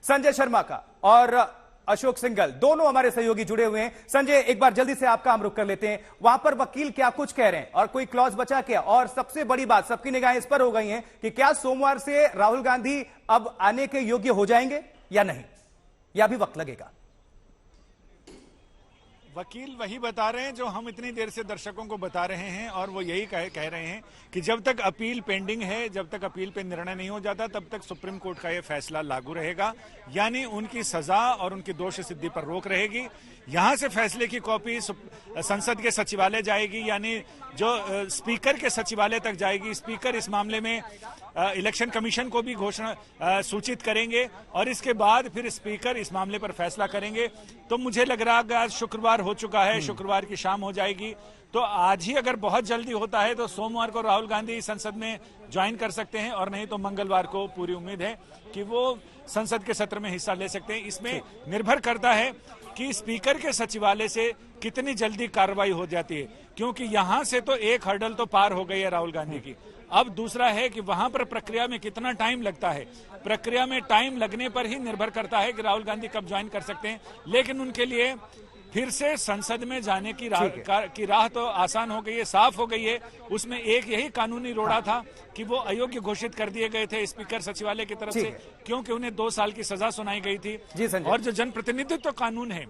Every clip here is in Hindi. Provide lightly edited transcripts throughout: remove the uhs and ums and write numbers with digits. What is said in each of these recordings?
संजय शर्मा का और अशोक सिंघल दोनों हमारे सहयोगी जुड़े हुए हैं। संजय, एक बार जल्दी से आपका हम रुख कर लेते हैं, वहां पर वकील क्या कुछ कह रहे हैं और कोई क्लॉज बचा क्या? और सबसे बड़ी बात, सबकी निगाहें इस पर हो गई हैं कि क्या सोमवार से राहुल गांधी अब आने के योग्य हो जाएंगे या नहीं, या भी वक्त लगेगा? वकील वही बता रहे हैं जो हम इतनी देर से दर्शकों को बता रहे हैं, और वो यही कह रहे हैं कि जब तक अपील पेंडिंग है, जब तक अपील पे निर्णय नहीं हो जाता, तब तक सुप्रीम कोर्ट का ये फैसला लागू रहेगा, यानी उनकी सजा और उनकी दोष सिद्धि पर रोक रहेगी। यहां से फैसले की कॉपी संसद के सचिवालय जाएगी, यानी जो स्पीकर के सचिवालय तक जाएगी। स्पीकर इस मामले में इलेक्शन कमीशन को भी घोषणा सूचित करेंगे और इसके बाद फिर स्पीकर इस मामले पर फैसला करेंगे। तो मुझे लग रहा है कि आज शुक्रवार हो चुका है, शुक्रवार की शाम हो जाएगी, तो आज ही अगर बहुत जल्दी होता है तो सोमवार को राहुल गांधी संसद में ज्वाइन कर सकते हैं, और नहीं तो मंगलवार को पूरी उम्मीद है कि वो संसद के सत्र में हिस्सा ले सकते हैं। इसमें निर्भर करता है कि स्पीकर के सचिवालय से कितनी जल्दी कार्रवाई हो जाती है, क्योंकि यहां से तो एक हर्डल तो पार हो गई है राहुल गांधी की। अब दूसरा है कि वहां पर प्रक्रिया में कितना टाइम लगता है। प्रक्रिया में टाइम लगने पर ही निर्भर करता है कि राहुल गांधी कब ज्वाइन कर सकते हैं, लेकिन उनके लिए फिर से संसद में जाने की राह तो आसान हो गई है, साफ हो गई है। उसमें एक यही कानूनी रोड़ा था कि वो अयोग्य घोषित कर दिए गए थे स्पीकर सचिवालय की तरफ से, क्योंकि उन्हें 2 साल की सजा सुनाई गई थी। और जो जनप्रतिनिधित्व कानून है,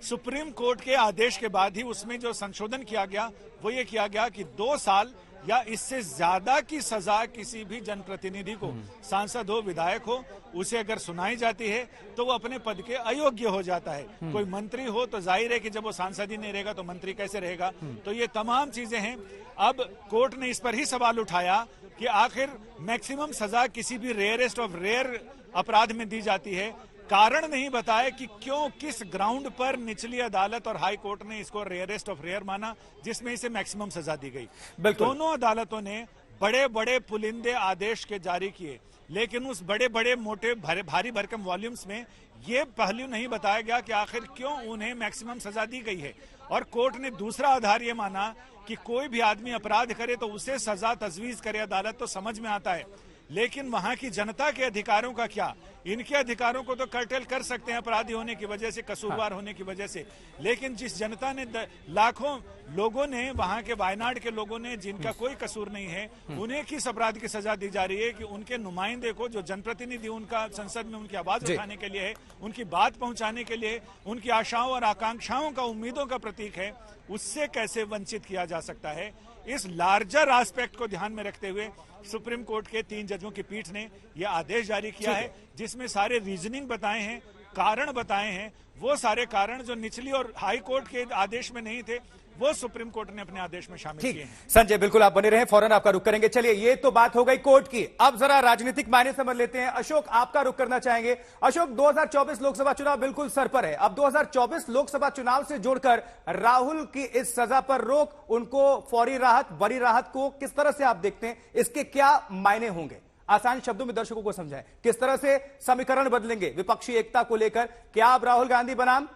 सुप्रीम कोर्ट के आदेश के बाद ही उसमें जो संशोधन किया गया वो ये किया गया कि 2 साल या इससे ज्यादा की सजा किसी भी जनप्रतिनिधि को, सांसद हो, विधायक हो, उसे अगर सुनाई जाती है तो वो अपने पद के अयोग्य हो जाता है। कोई मंत्री हो तो जाहिर है कि जब वो सांसद ही नहीं रहेगा तो मंत्री कैसे रहेगा। तो ये तमाम चीजें हैं। अब कोर्ट ने इस पर ही सवाल उठाया कि आखिर मैक्सिमम सजा किसी भी रेयरेस्ट ऑफ रेयर अपराध में दी जाती है, कारण नहीं बताया कि क्यों, किस ग्राउंड पर निचली अदालत और हाई कोर्ट ने इसको रेयरेस्ट ऑफ रेयर माना, जिसमें इसे मैक्सिमम सजा दी गई। दोनों अदालतों ने बड़े बड़े पुलिंदे आदेश के जारी किए, लेकिन उस बड़े बड़े मोटे भारी भरकम वॉल्यूम्स में ये पहलू नहीं बताया गया कि आखिर क्यों उन्हें मैक्सिमम सजा दी गई है। और कोर्ट ने दूसरा आधार ये माना कि कोई भी आदमी अपराध करे तो उसे सजा तजवीज करे अदालत, तो समझ में आता है, लेकिन वहां की जनता के अधिकारों का क्या? इनके अधिकारों को तो कर्टेल कर सकते हैं अपराधी होने की वजह से, कसूरवार होने की वजह से, लेकिन जिस जनता ने लाखों लोगों ने, वहां के वायनाड के लोगों ने, जिनका कोई कसूर नहीं है, उन्हें किस अपराध की सजा दी जा रही है कि उनके नुमाइंदे को, जो जनप्रतिनिधि उनका संसद में उनकी आवाज उठाने के लिए है, उनकी बात पहुंचाने के लिए, उनकी आशाओं और आकांक्षाओं का, उम्मीदों का प्रतीक है, उससे कैसे वंचित किया जा सकता है? इस लार्जर एस्पेक्ट को ध्यान में रखते हुए सुप्रीम कोर्ट के 3 जजों की पीठ ने यह आदेश जारी किया है, जिसमें सारे रीजनिंग बताए हैं, कारण बताए हैं। वो सारे कारण जो निचली और हाई कोर्ट के आदेश में नहीं थे, वो सुप्रीम कोर्ट ने अपने आदेश में शामिल किए हैं। संजय, बिल्कुल आप बने रहे, फौरन आपका रुख करेंगे। चलिए, ये तो बात हो गई कोर्ट की, अब जरा राजनीतिक मायने समझ लेते हैं। अशोक, आपका रुख करना चाहेंगे। अशोक, 2024 लोकसभा चुनाव बिल्कुल सर पर है। अब 2024 लोकसभा चुनाव से जोड़कर राहुल की इस सजा पर रोक, उनको फौरी राहत, बड़ी राहत को किस तरह से आप देखते हैं? इसके क्या मायने होंगे? आसान शब्दों में दर्शकों को समझाएं, किस तरह से समीकरण बदलेंगे विपक्षी एकता को लेकर? क्या आप राहुल गांधी बनाम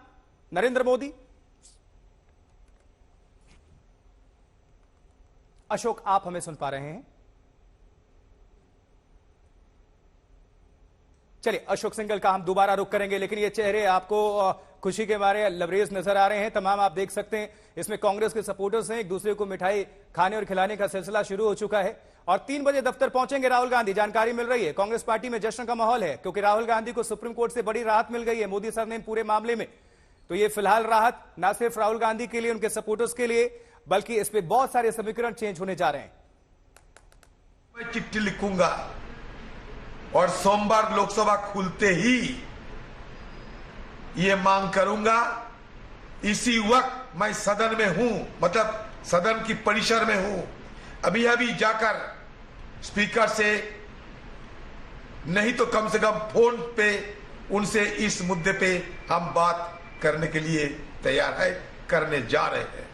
नरेंद्र मोदी? अशोक, आप हमें सुन पा रहे हैं? चलिए, अशोक सिंघल का हम दोबारा रुख करेंगे, लेकिन ये चेहरे आपको खुशी के मारे लबरेज नजर आ रहे हैं। तमाम आप देख सकते हैं, इसमें कांग्रेस के सपोर्टर्स हैं, एक दूसरे को मिठाई खाने और खिलाने का सिलसिला शुरू हो चुका है। और 3 बजे दफ्तर पहुंचेंगे राहुल गांधी, जानकारी मिल रही है। कांग्रेस पार्टी में जश्न का माहौल है, क्योंकि राहुल गांधी को सुप्रीम कोर्ट से बड़ी राहत मिल गई है मोदी सरनेम पूरे मामले में। तो ये फिलहाल राहत ना सिर्फ राहुल गांधी के लिए, उनके सपोर्टर्स के लिए, बल्कि इस पे बहुत सारे समीकरण चेंज होने जा रहे हैं। मैं चिट्ठी लिखूंगा और सोमवार लोकसभा खुलते ही ये मांग करूंगा। इसी वक्त मैं सदन में हूं, मतलब सदन की परिसर में हूं। अभी जाकर स्पीकर से, नहीं तो कम से कम फोन पे उनसे इस मुद्दे पे हम बात करने के लिए तैयार है, करने जा रहे हैं।